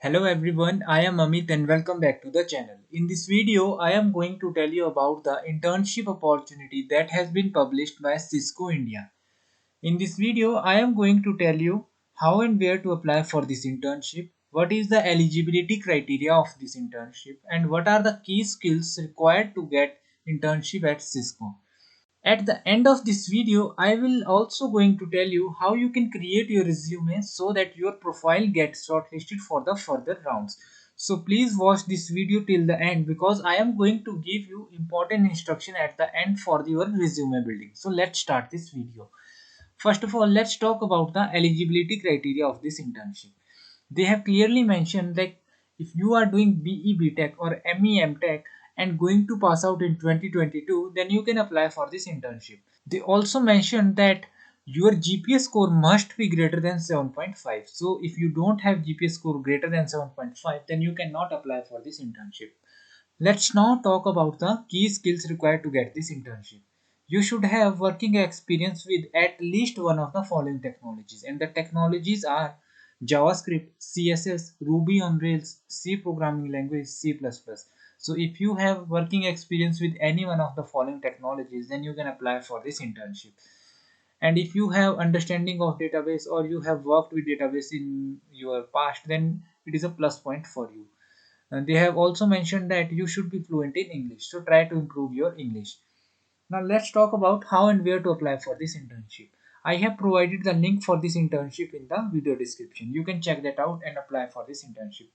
Hello everyone, I am Amit and welcome back to the channel. In this video, I am going to tell you about the internship opportunity that has been published by Cisco India. In this video, I am going to tell you how and where to apply for this internship, what is the eligibility criteria of this internship, and what are the key skills required to get internship at Cisco. At the end of this video, I will also going to tell you how you can create your resume so that your profile gets shortlisted for the further rounds. So please watch this video till the end because I am going to give you important instruction at the end for your resume building. So let's start this video. First of all, let's talk about the eligibility criteria of this internship. They have clearly mentioned that if you are doing BE BTech or ME MTech and going to pass out in 2022, then you can apply for this internship. They also mentioned that your GPA score must be greater than 7.5. So if you don't have GPA score greater than 7.5, then you cannot apply for this internship. Let's now talk about the key skills required to get this internship. You should have working experience with at least one of the following technologies, and the technologies are JavaScript, CSS, Ruby on Rails, C programming language, C++. So if you have working experience with any one of the following technologies, then you can apply for this internship. And if you have understanding of database or you have worked with database in your past, then it is a plus point for you. And they have also mentioned that you should be fluent in English, so try to improve your English. Now let's talk about how and where to apply for this internship. I have provided the link for this internship in the video description. You can check that out and apply for this internship.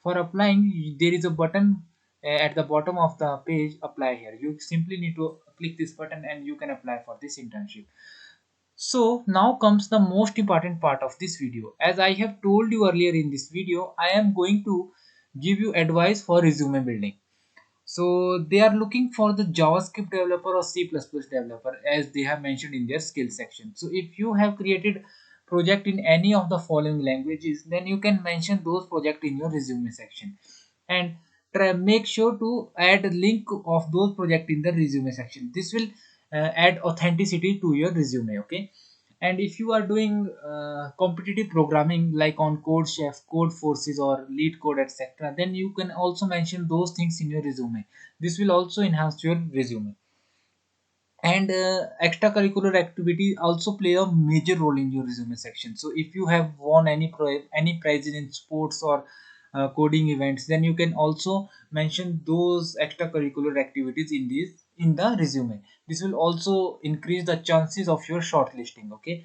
For applying, there is a button at the bottom of the page, apply here. You simply need to click this button and you can apply for this internship. So now comes the most important part of this video. As I have told you earlier in this video, I am going to give you advice for resume building. So they are looking for the JavaScript developer or C++ developer as they have mentioned in their skill section. So if you have created project in any of the following languages, then you can mention those project in your resume section. And make sure to add a link of those project in the resume section. This will add authenticity to your resume. Okay. And if you are doing competitive programming like on code chef, code forces, or lead code, etc., then you can also mention those things in your resume. This will also enhance your resume. And extracurricular activities also play a major role in your resume section. So if you have won any prizes in sports or coding events, then you can also mention those extracurricular activities in the resume. This will also increase the chances of your shortlisting. Okay.